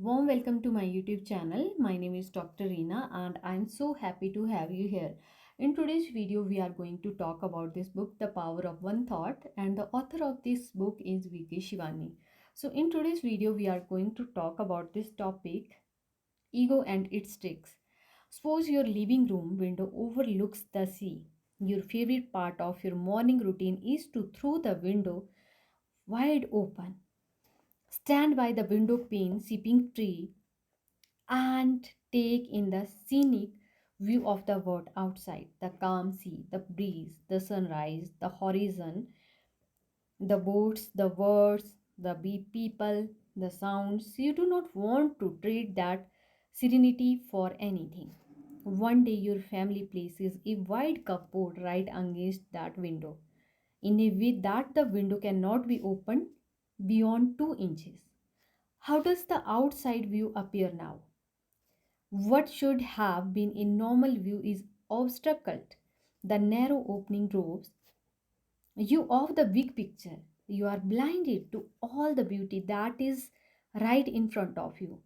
Warm welcome to my YouTube channel. My name is Dr. Reena and I'm so happy to have you here. In today's video, we are going to talk about this book, The Power of One Thought, and the author of this book is V.K. Shivani. So in today's video, we are going to talk about this topic, ego and its tricks. Suppose your living room window overlooks the sea. Your favorite part of your morning routine is to throw the window wide open, stand by the window pane sipping tea, and take in the scenic view of the world outside, the calm sea, the breeze, the sunrise, the horizon, the boats, the birds, the people, the sounds. You do not want to trade that serenity for anything. One day your family places a wide cupboard right against that window in a way that the window cannot be opened beyond 2 inches. How does the outside view appear now? What should have been a normal view is obstructed. The narrow opening robs you of the big picture. You are blinded to all the beauty that is right in front of you.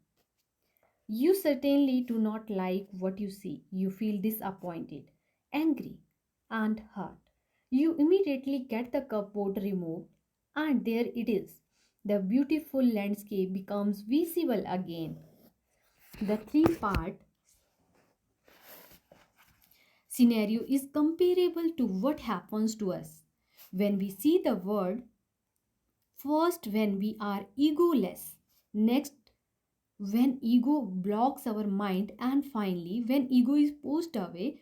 You certainly do not like what you see. You feel disappointed, angry, and hurt. You immediately get the cupboard removed, and there it is. The beautiful landscape becomes visible again. The three-part scenario is comparable to what happens to us when we see the world. First, when we are egoless. Next, when ego blocks our mind. And finally, when ego is pushed away.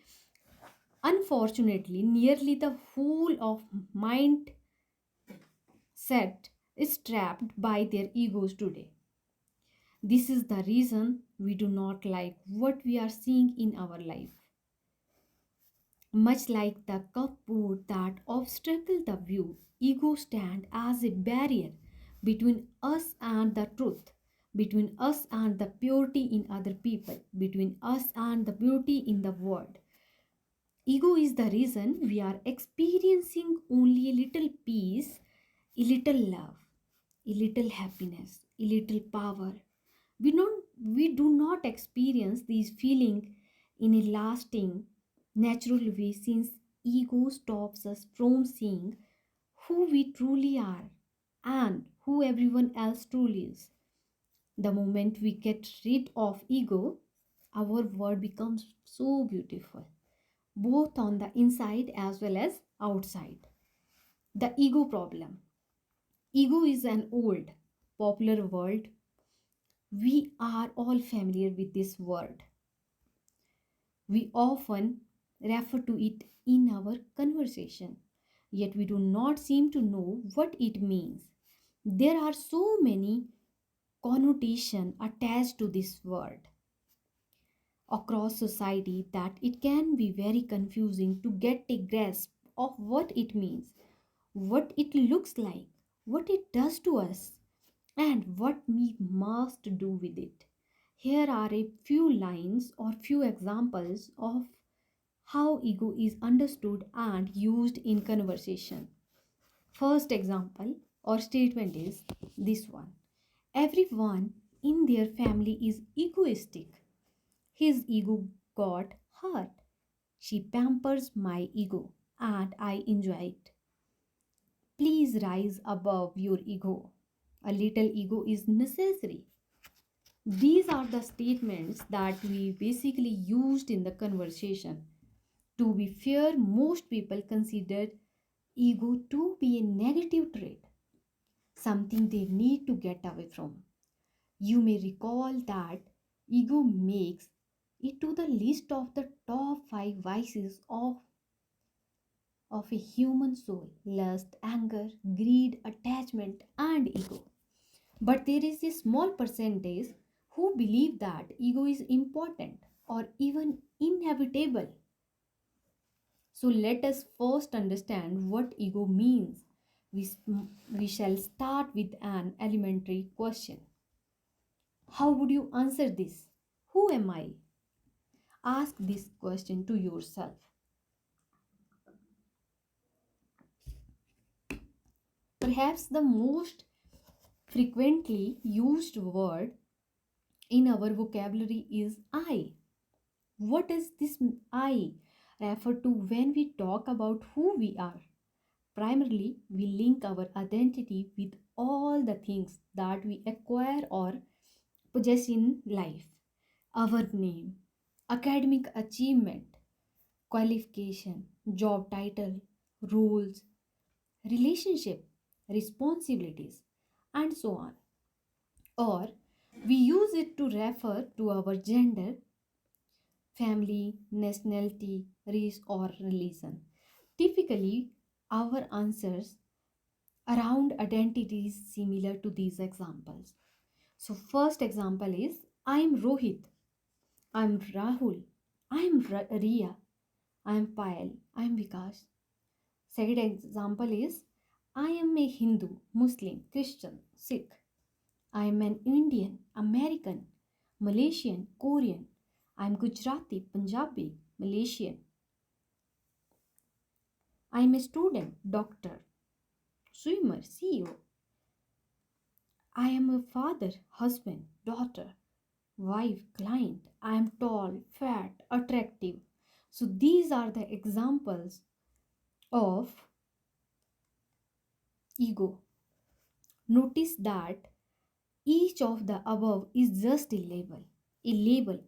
Unfortunately, nearly the whole of mind set is trapped by their egos today. This is the reason we do not like what we are seeing in our life. Much like the cupboard that obstructed the view, ego stands as a barrier between us and the truth, between us and the purity in other people, between us and the beauty in the world. Ego is the reason we are experiencing only a little peace, a little love, a little happiness, a little power. We do not experience these feelings in a lasting, natural way since ego stops us from seeing who we truly are and who everyone else truly is. The moment we get rid of ego, our world becomes so beautiful, both on the inside as well as outside. The ego problem. Ego is an old, popular word. We are all familiar with this word. We often refer to it in our conversation, yet we do not seem to know what it means. There are so many connotations attached to this word across society that it can be very confusing to get a grasp of what it means, what it looks like, what it does to us, and what we must do with it. Here are a few lines or few examples of how ego is understood and used in conversation. First example or statement is this one: everyone in their family is egoistic. His ego got hurt. She pampers my ego and I enjoy it. Please rise above your ego. A little ego is necessary. These are the statements that we basically used in the conversation. To be fair, most people consider ego to be a negative trait, something they need to get away from. You may recall that ego makes it to the list of the top 5 vices of a human soul: lust, anger, greed, attachment, and ego. But there is a small percentage who believe that ego is important or even inevitable. So let us first understand what ego means. We shall start with an elementary question. How would you answer this? Who am I? Ask this question to yourself. Perhaps the most frequently used word in our vocabulary is I. What does this I refer to when we talk about who we are? Primarily, we link our identity with all the things that we acquire or possess in life: our name, academic achievement, qualification, job title, roles, relationship, responsibilities, and so on. Or we use it to refer to our gender, family, nationality, race, or religion. Typically, our answers around identities similar to these examples. So, first example is I'm Rohit, I'm Rahul, I'm Riya, I'm Payal, I'm Vikas. Second example is I am a Hindu, Muslim, Christian, Sikh. I am an Indian, American, Malaysian, Korean. I am Gujarati, Punjabi, Malaysian. I am a student, doctor, swimmer, CEO. I am a father, husband, daughter, wife, client. I am tall, fat, attractive. So these are the examples of ego. Notice that each of the above is just a label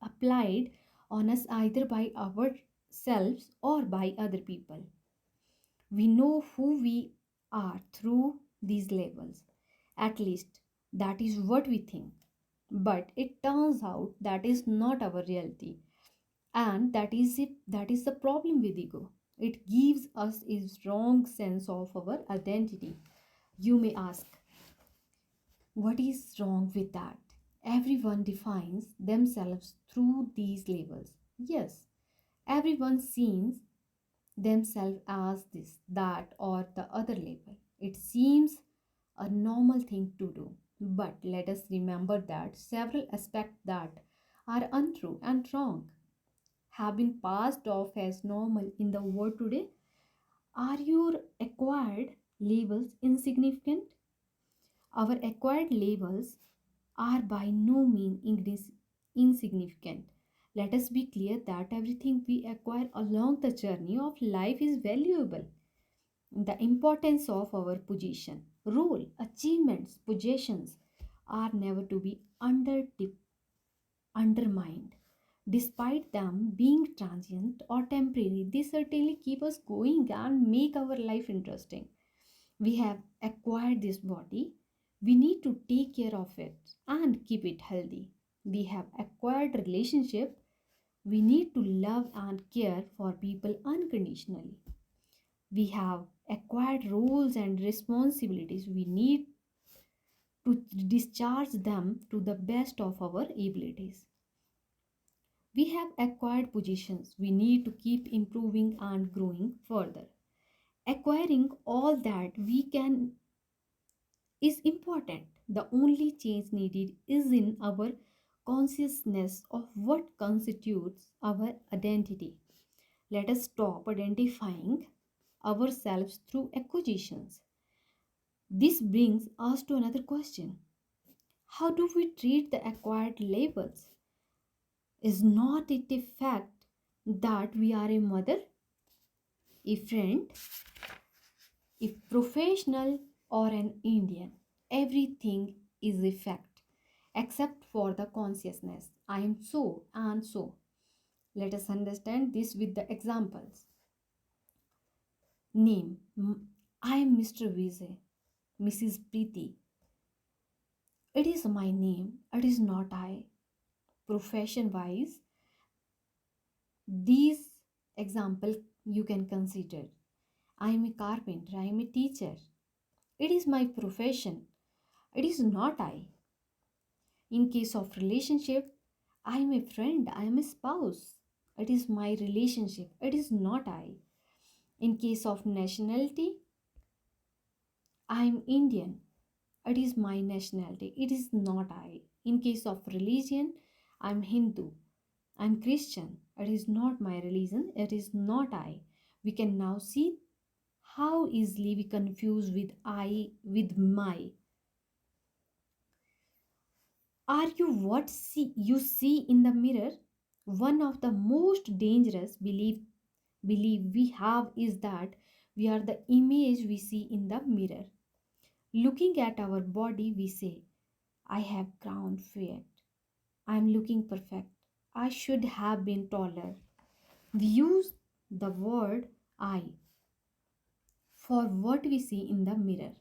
applied on us either by ourselves or by other people. We know who we are through these labels. At least that is what we think. But it turns out that is not our reality. And that is the problem with ego. It gives us a wrong sense of our identity. You may ask, what is wrong with that? Everyone defines themselves through these labels. Yes, everyone sees themselves as this, that, or the other label. It seems a normal thing to do. But let us remember that several aspects that are untrue and wrong have been passed off as normal in the world today. Are your acquired labels insignificant? Our acquired labels are by no means insignificant. Let us be clear that everything we acquire along the journey of life is valuable. The importance of our position, role, achievements, possessions are never to be undermined. Despite them being transient or temporary, they certainly keep us going and make our life interesting. We have acquired this body, we need to take care of it and keep it healthy. We have acquired relationship, we need to love and care for people unconditionally. We have acquired roles and responsibilities, we need to discharge them to the best of our abilities. We have acquired positions, we need to keep improving and growing further. Acquiring all that we can is important. The only change needed is in our consciousness of what constitutes our identity. Let us stop identifying ourselves through acquisitions. This brings us to another question: how do we treat the acquired labels? Is not it a fact that we are a mother, a friend, a professional, or an Indian? Everything is a fact except for the consciousness. I am so and so. Let us understand this with the examples. Name: I am Mr. Vijay, Mrs. Preeti. It is my name, it is not I. Profession wise, these example you can consider. I am a carpenter, I am a teacher. It is my profession, it is not I. In case of relationship, I am a friend, I am a spouse. It is my relationship, it is not I. In case of nationality, I am Indian. It is my nationality, it is not I. In case of religion, I am Hindu. I am Christian. It is not my religion, it is not I. We can now see how easily we confuse with I with my. Are you what you see in the mirror? One of the most dangerous belief we have is that we are the image we see in the mirror. Looking at our body, we say, I have crown fat. I am looking perfect. I should have been taller. We use the word I for what we see in the mirror.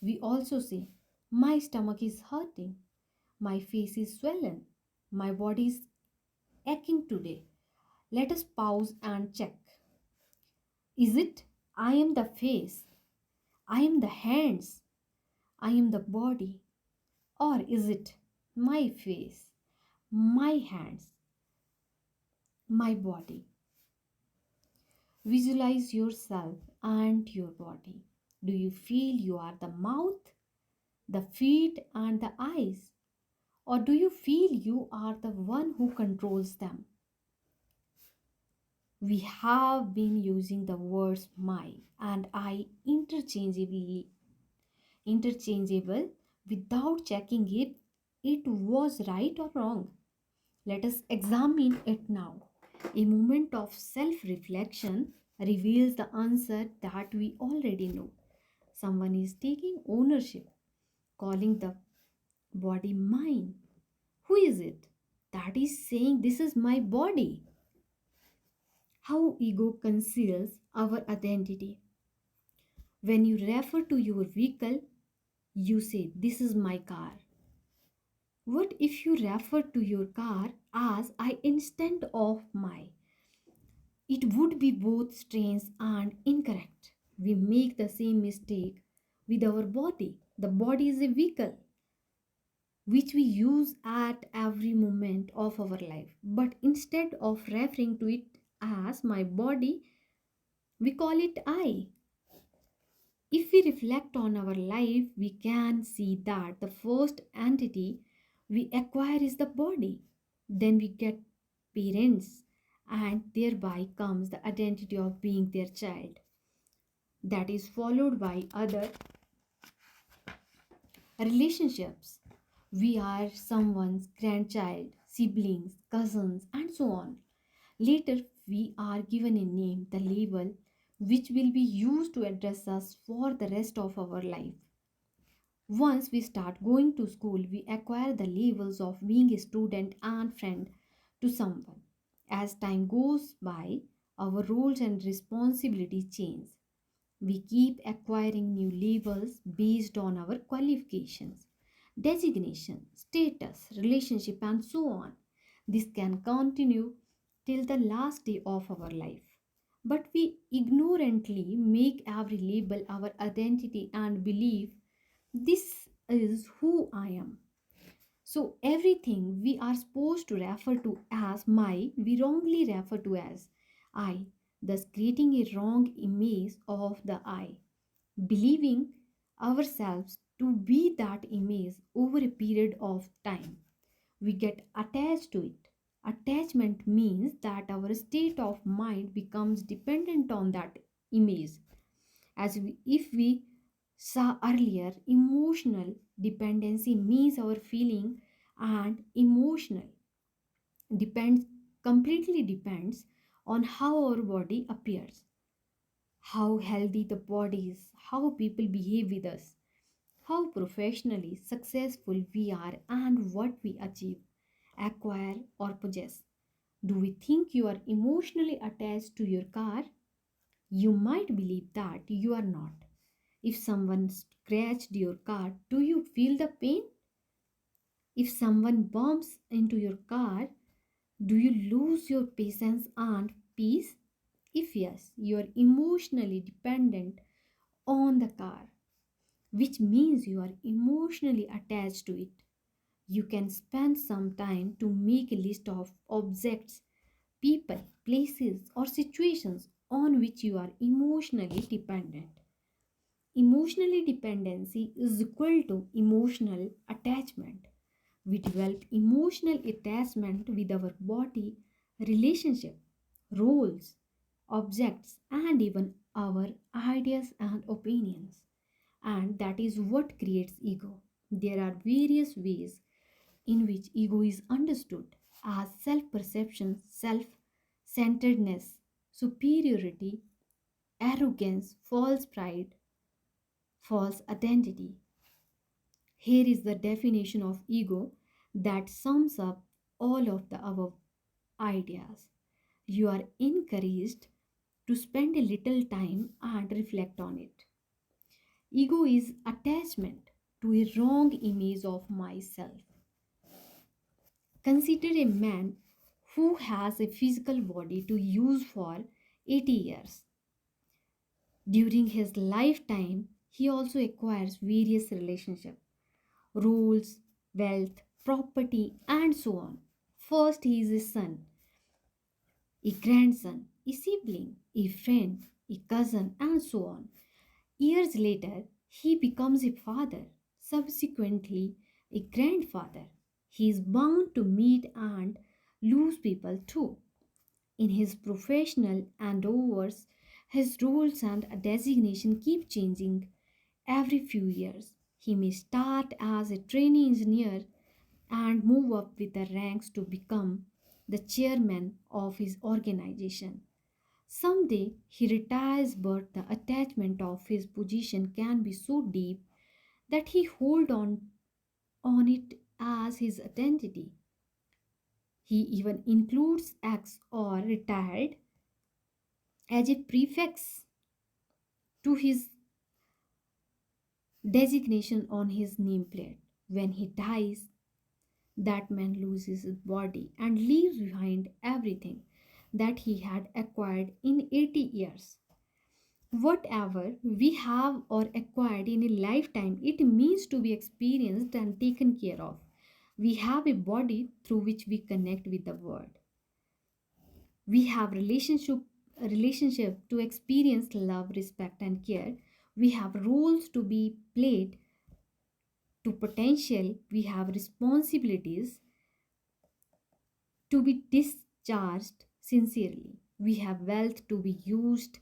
We also say, my stomach is hurting. My face is swollen. My body is aching today. Let us pause and check. Is it I am the face? I am the hands? I am the body? Or is it my face, my hands, my body? Visualize yourself and your body. Do you feel you are the mouth, the feet, and the eyes? Or do you feel you are the one who controls them? We have been using the words my and I interchangeable without checking if it was right or wrong. Let us examine it now. A moment of self reflection reveals the answer that we already know. Someone is taking ownership, calling the body mine. Who is it that is saying, this is my body? How ego conceals our identity. When you refer to your vehicle, you say, this is my car. What if you refer to your car as I instead of my? It would be both strange and incorrect. We make the same mistake with our body. The body is a vehicle which we use at every moment of our life. But instead of referring to it as my body, we call it I. If we reflect on our life, we can see that the first entity we acquire is the body. Then we get parents, and thereby comes the identity of being their child. That is followed by other relationships. We are someone's grandchild, siblings, cousins, and so on. Later, we are given a name, the label, which will be used to address us for the rest of our life. Once we start going to school, we acquire the labels of being a student and friend to someone. As time goes by, our roles and responsibilities change. We keep acquiring new labels based on our qualifications, designation, status, relationship, and so on. This can continue till the last day of our life. But we ignorantly make every label our identity and believe this is who I am. So everything we are supposed to refer to as my, we wrongly refer to as I, thus creating a wrong image of the I, believing ourselves to be that image over a period of time. We get attached to it. Attachment means that our state of mind becomes dependent on that image. If we saw earlier, emotional dependency means our feeling and emotional depends completely depends on how our body appears, how healthy the body is, how people behave with us, how professionally successful we are, and what we achieve, acquire, or possess. Do we think you are emotionally attached to your car? You might believe that you are not. If someone scratched your car, do you feel the pain? If someone bumps into your car, do you lose your patience and peace? If yes, you are emotionally dependent on the car, which means you are emotionally attached to it. You can spend some time to make a list of objects, people, places, or situations on which you are emotionally dependent. Emotionally dependency is equal to emotional attachment. We develop emotional attachment with our body, relationship, roles, objects, and even our ideas and opinions. And that is what creates ego. There are various ways in which ego is understood as self perception, self centeredness, superiority, arrogance, false pride, false identity. Here is the definition of ego that sums up all of the above ideas. You are encouraged to spend a little time and reflect on it. Ego is attachment to a wrong image of myself. Consider a man who has a physical body to use for 80 years. During his lifetime, he also acquires various relationships, roles, wealth, property, and so on. First, he is a son, a grandson, a sibling, a friend, a cousin, and so on. Years later, he becomes a father, subsequently, a grandfather. He is bound to meet and lose people too. In his professional endeavors, his roles and designation keep changing every few years. He may start as a trainee engineer and move up with the ranks to become the chairman of his organization. Someday he retires, but the attachment of his position can be so deep that he hold on it as his identity. He even includes X or retired as a prefix to his designation on his nameplate. When he dies, that man loses his body and leaves behind everything that he had acquired in 80 years. Whatever we have or acquired in a lifetime, it means to be experienced and taken care of. We have a body through which we connect with the world. We have relationship to experience love, respect, and care. We have roles to be played to potential. We have responsibilities to be discharged sincerely. We have wealth to be used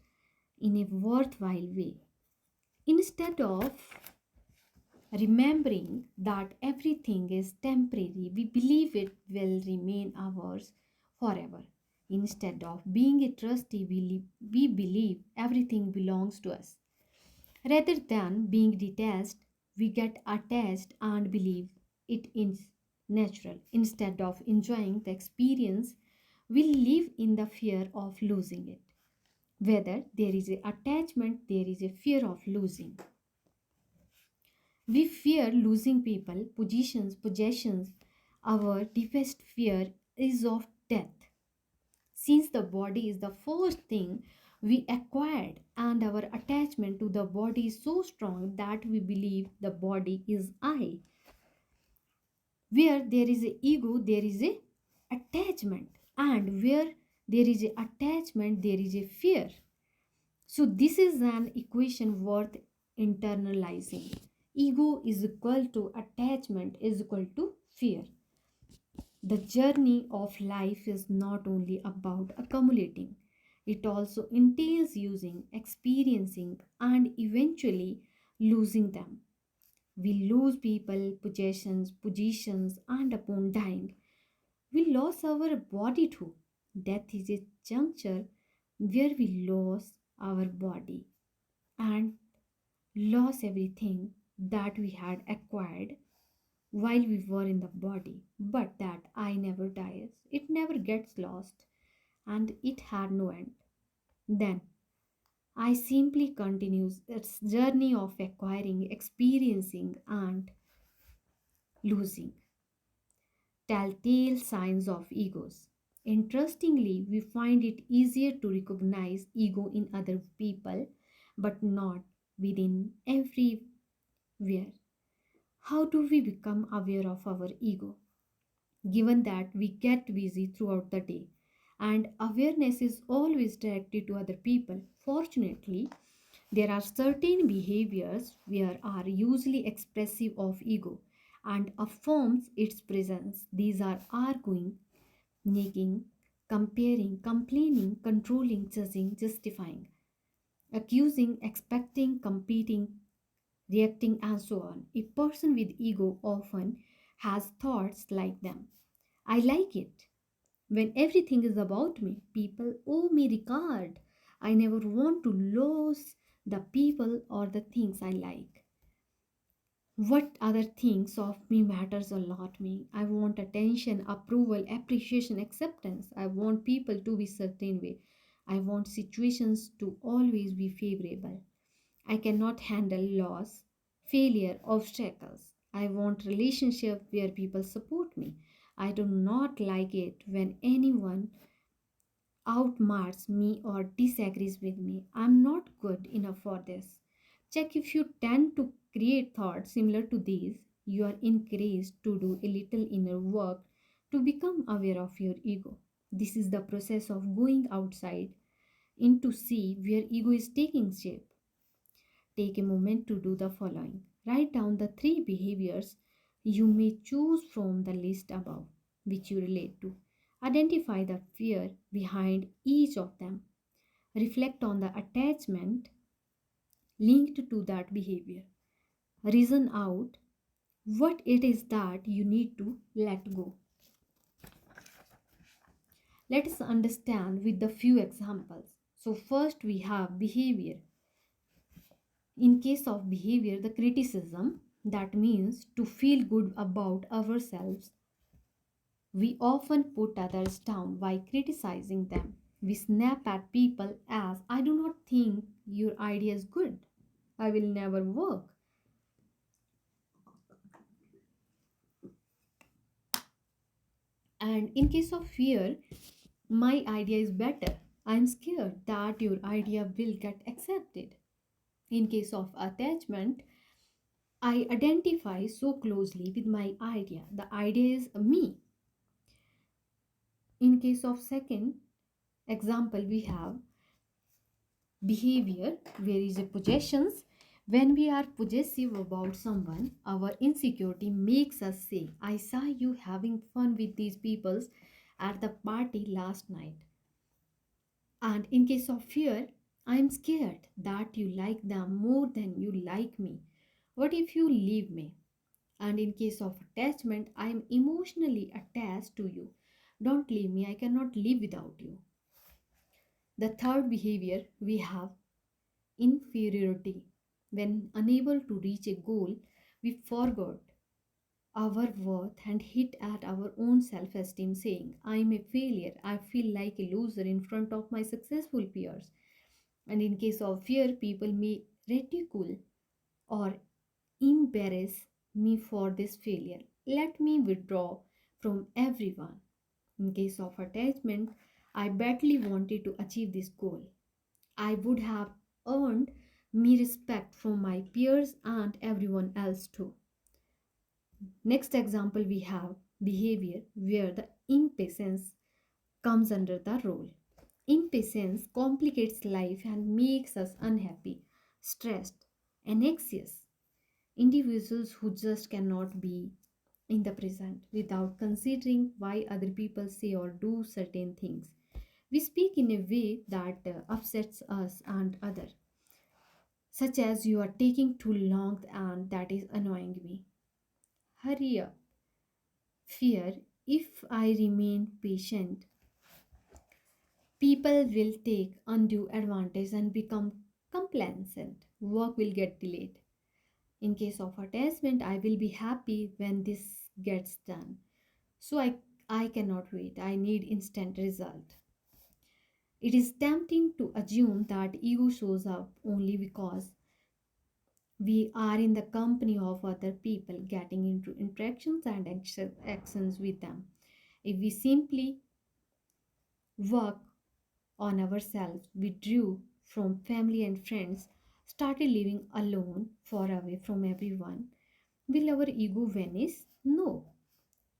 in a worthwhile way. Instead of remembering that everything is temporary, we believe it will remain ours forever. Instead of being a trustee, we believe everything belongs to us. Rather than being detached, we get attached and believe it is natural. Instead of enjoying the experience, we live in the fear of losing it. Whether there is a attachment, there is a fear of losing. We fear losing people, positions, possessions. Our deepest fear is of death. Since the body is the first thing we acquired, and our attachment to the body is so strong that we believe the body is I. Where there is a ego, there is a attachment, and where there is a attachment, there is a fear. So this is an equation worth internalizing. Ego is equal to attachment is equal to fear. The journey of life is not only about accumulating, it also entails using, experiencing, and eventually losing them. We lose people, possessions, positions, and upon dying, we lose our body too. Death is a juncture where we lose our body and lose everything that we had acquired while we were in the body. But that I never dies, it never gets lost, and it had no end. Then I simply continues its journey of acquiring, experiencing, and losing. Telltale signs of egos. Interestingly, we find it easier to recognize ego in other people, but not within everywhere. How do we become aware of our ego? Given that we get busy throughout the day and awareness is always directed to other people, fortunately, there are certain behaviors where are usually expressive of ego and affirms its presence. These are arguing, nagging, comparing, complaining, controlling, judging, justifying, accusing, expecting, competing, reacting, and so on. A person with ego often has thoughts like them. I like it. When everything is about me, people owe me regard. I never want to lose the people or the things I like. What other things of me matters a lot me. I want attention, approval, appreciation, acceptance. I want people to be certain way. I want situations to always be favorable. I cannot handle loss, failure, obstacles. I want relationship where people support me. I do not like it when anyone outmarks me or disagrees with me. I'm not good enough for this. Check if you tend to create thoughts similar to these. You are encouraged to do a little inner work to become aware of your ego. This is the process of going outside in to see where ego is taking shape. Take a moment to do the following. Write down the three behaviors you may choose from the list above, which you relate to. Identify the fear behind each of them. Reflect on the attachment linked to that behavior. Reason out what it is that you need to let go. Let us understand with the few examples. So, first we have behavior. In case of behavior, the criticism, that means to feel good about ourselves. We often put others down by criticizing them. We snap at people as I do not think your idea is good. I will never work. And in case of fear, my idea is better. I'm scared that your idea will get accepted. In case of attachment, I identify so closely with my idea. The idea is me. In case of second example, we have behavior where is a possessions. When we are possessive about someone, our insecurity makes us say, I saw you having fun with these peoples at the party last night. And in case of fear, I am scared that you like them more than you like me. What if you leave me? And in case of attachment, I am emotionally attached to you. Don't leave me, I cannot live without you. The third behavior we have inferiority. When unable to reach a goal, we forgot our worth and hit at our own self esteem, saying, I am a failure. I feel like a loser in front of my successful peers. And in case of fear, people may ridicule or embarrass me for this failure. Let me withdraw from everyone. In case of attachment, I badly wanted to achieve this goal. I would have earned me respect from my peers and everyone else too. Next example we have behavior where the impatience comes under the role. Impatience complicates life and makes us unhappy, stressed, and anxious. Individuals who just cannot be in the present without considering why other people say or do certain things. We speak in a way that upsets us and others, such as you are taking too long and that is annoying me. Hurry up. Fear, if I remain patient, people will take undue advantage and become complacent. Work will get delayed. In case of attachment, I will be happy when this gets done. So I cannot wait. I need instant result. It is tempting to assume that ego shows up only because we are in the company of other people, getting into interactions and actions with them. If we simply work on ourselves, withdrew from family and friends, started living alone, far away from everyone, will our ego vanish? No.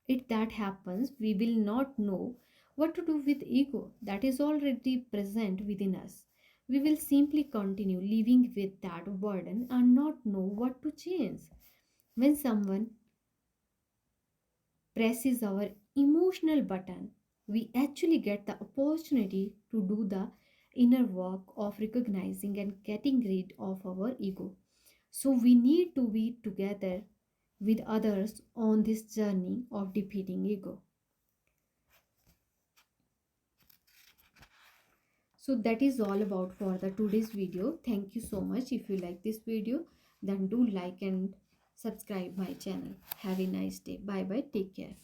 If that happens, we will not know what to do with ego that is already present within us. We will simply continue living with that burden and not know what to change. When someone presses our emotional button, we actually get the opportunity to do the inner work of recognizing and getting rid of our ego. So we need to be together with others on this journey of defeating ego. So that is all about for the today's video. Thank you so much. If you like this video, then do like and subscribe my channel. Have a nice day. Bye bye. Take care.